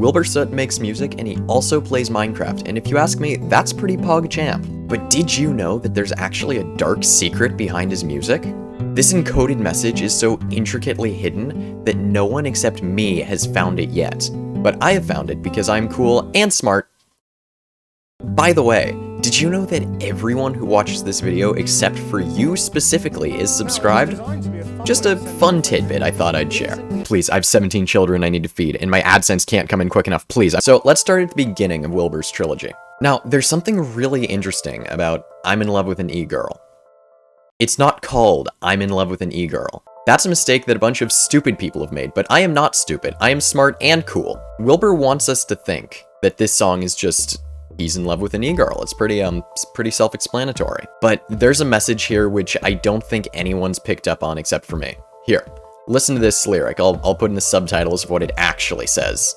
Wilbur Soot makes music and he also plays Minecraft, and if you ask me, that's pretty pog champ. But did you know that there's actually a dark secret behind his music? This encoded message is so intricately hidden that no one except me has found it yet. But I have found it because I'm cool and smart. By the way, did you know that everyone who watches this video except for you specifically is subscribed? Just a fun tidbit I thought I'd share. Please, I have 17 children I need to feed, and my AdSense can't come in quick enough, please. So let's start at the beginning of Wilbur's trilogy. Now, there's something really interesting about I'm in love with an e-girl. It's not called I'm in love with an e-girl. That's a mistake that a bunch of stupid people have made, but I am not stupid. I am smart and cool. Wilbur wants us to think that this song is just he's in love with an e-girl. It's pretty self-explanatory. But there's a message here which I don't think anyone's picked up on except for me. Here, listen to this lyric. I'll put in the subtitles of what it actually says.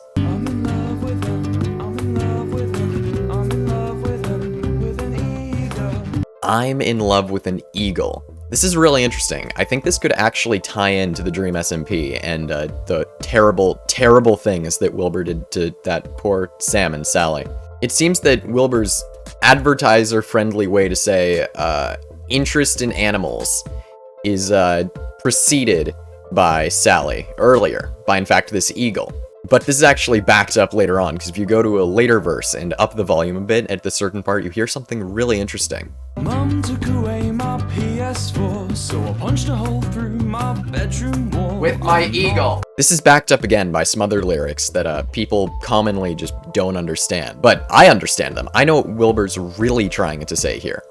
I'm in love with an eagle. This is really interesting. I think this could actually tie into the Dream SMP and the terrible, terrible things that Wilbur did to that poor Sam and Sally. It seems that Wilbur's advertiser-friendly way to say interest in animals is preceded by Sally earlier, by in fact this eagle. But this is actually backed up later on, because if you go to a later verse and up the volume a bit, at the certain part, you hear something really interesting. Mom took away my PS4, so I punched a hole through my bedroom wall. With my eagle. This is backed up again by some other lyrics that people commonly just don't understand. But I understand them. I know what Wilbur's really trying to say here.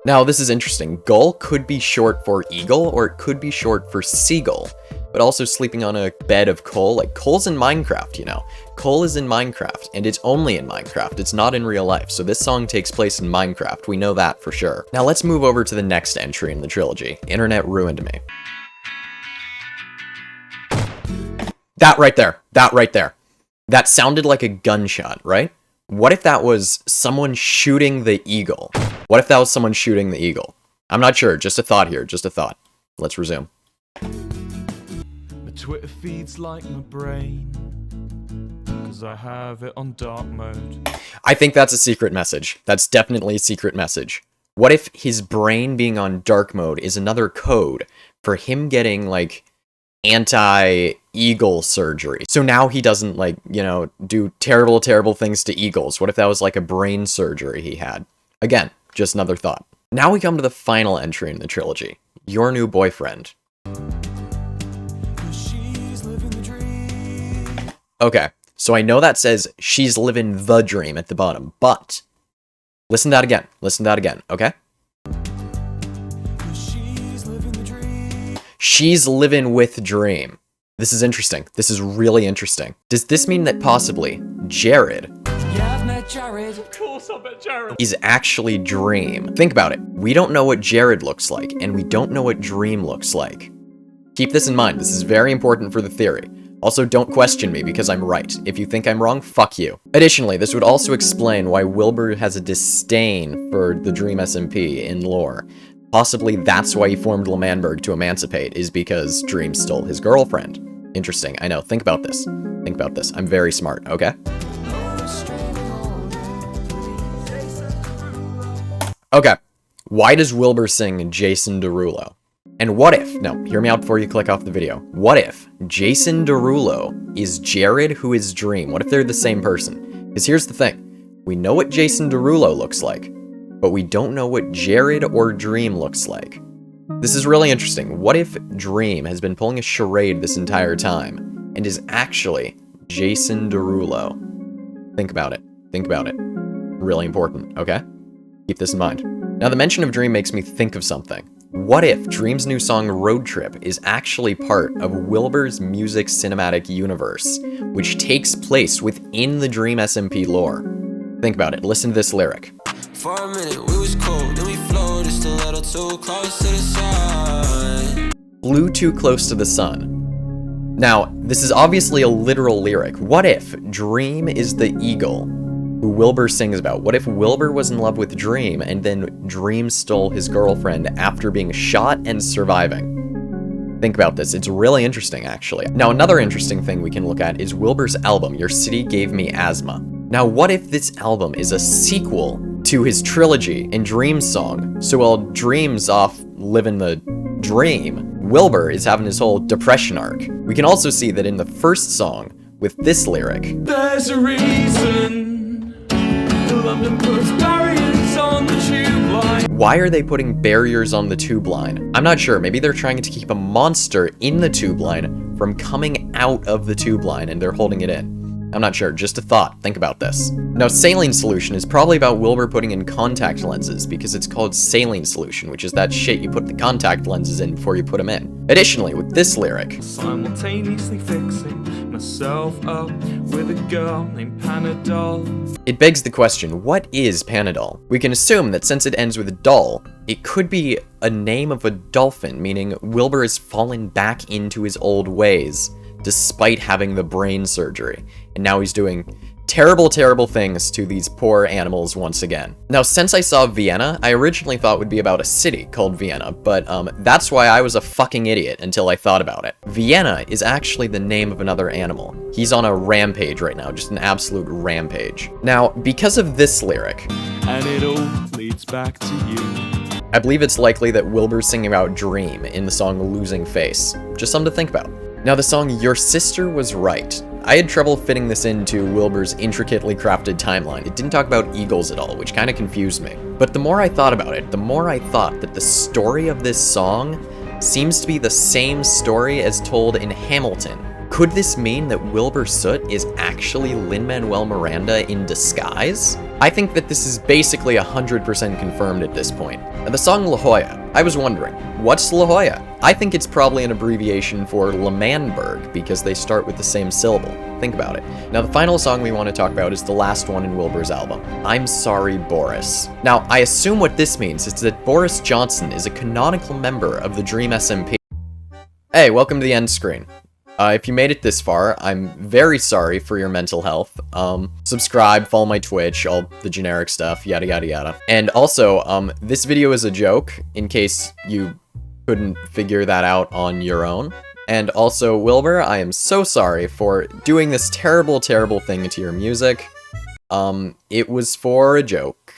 Now, this is interesting. Gull could be short for eagle, or it could be short for seagull. But also sleeping on a bed of coal, like coal's in Minecraft, you know. Coal is in Minecraft, and it's only in Minecraft. It's not in real life, so this song takes place in Minecraft. We know that for sure. Now let's move over to the next entry in the trilogy. Internet ruined me. That right there. That right there. That sounded like a gunshot, right? What if that was someone shooting the eagle? What if that was someone shooting the eagle? I'm not sure. Just a thought here. Just a thought. Let's resume. My Twitter feed's like my brain, 'cause I have it on dark mode. I think that's a secret message. That's definitely a secret message. What if his brain being on dark mode is another code for him getting, like, anti-eagle surgery? So now he doesn't, like, you know, do terrible, terrible things to eagles. What if that was, like, a brain surgery he had? Again, just another thought. Now we come to the final entry in the trilogy. Your new boyfriend. Okay, so I know that says she's living the dream at the bottom, but listen to that again. Listen to that again, okay? She's living with Dream. This is interesting. This is really interesting. Does this mean that possibly Jared Of course I met Jared. is actually Dream? Think about it. We don't know what Jared looks like, and we don't know what Dream looks like. Keep this in mind. This is very important for the theory. Also, don't question me because I'm right. If you think I'm wrong, fuck you. Additionally, this would also explain why Wilbur has a disdain for the Dream SMP in lore. Possibly that's why he formed L'manberg to emancipate, is because Dream stole his girlfriend. Interesting, I know. Think about this. Think about this. I'm very smart, okay? Okay, why does Wilbur sing Jason Derulo? And what if, no, hear me out before you click off the video. What if Jason Derulo is Jared who is Dream? What if they're the same person? Because here's the thing. We know what Jason Derulo looks like, but we don't know what Jared or Dream looks like. This is really interesting. What if Dream has been pulling a charade this entire time and is actually Jason Derulo? Think about it. Think about it. Really important, okay? Keep this in mind. Now, the mention of Dream makes me think of something. What if Dream's new song Roadtrip is actually part of Wilbur's music cinematic universe, which takes place within the Dream SMP lore? Think about it. Listen to this lyric. For a minute, we was cold, then we flowed, it's a little too close to the sun. Flew too close to the sun. Now, this is obviously a literal lyric. What if Dream is the eagle who Wilbur sings about? What if Wilbur was in love with Dream and then Dream stole his girlfriend after being shot and surviving? Think about this, it's really interesting actually. Now another interesting thing we can look at is Wilbur's album, Your City Gave Me Asthma. Now what if this album is a sequel to his trilogy and Dream song? So while Dream's off living the dream, Wilbur is having his whole depression arc. We can also see that in the first song, with this lyric, There's a reason London puts barriers on the tube line. why are they putting barriers on the tube line? I'm not sure, maybe they're trying to keep a monster in the tube line from coming out of the tube line and they're holding it in. I'm not sure, just a thought, think about this. Now, saline solution is probably about Wilbur putting in contact lenses because it's called saline solution, which is that shit you put the contact lenses in before you put them in. Additionally, with this lyric, Simultaneously fixing myself up with a girl named Panadol. it begs the question, what is Panadol? We can assume that since it ends with a doll, it could be a name of a dolphin, meaning Wilbur has fallen back into his old ways, despite having the brain surgery, and now he's doing terrible, terrible things to these poor animals once again. Now, since I saw Vienna, I originally thought it would be about a city called Vienna, but that's why I was a fucking idiot until I thought about it. Vienna is actually the name of another animal. He's on a rampage right now, just an absolute rampage. Now, because of this lyric, And it all leads back to you. I believe it's likely that Wilbur's singing about Dream in the song Losing Face. Just something to think about. Now the song Your Sister Was Right. I had trouble fitting this into Wilbur's intricately crafted timeline. It didn't talk about eagles at all, which kind of confused me. But the more I thought about it, the more I thought that the story of this song seems to be the same story as told in Hamilton. Could this mean that Wilbur Soot is actually Lin-Manuel Miranda in disguise? I think that this is basically 100% confirmed at this point. And the song La Jolla, I was wondering, what's La Jolla? I think it's probably an abbreviation for L'manberg because they start with the same syllable. Think about it. Now the final song we want to talk about is the last one in Wilbur's album, I'm Sorry, Boris. Now I assume what this means is that Boris Johnson is a canonical member of the Dream SMP. Hey, welcome to the end screen. If you made it this far, I'm very sorry for your mental health. Subscribe, follow my Twitch, all the generic stuff, yada yada yada. And also, this video is a joke, in case you couldn't figure that out on your own. And also, Wilbur, I am so sorry for doing this terrible, terrible thing to your music. It was for a joke.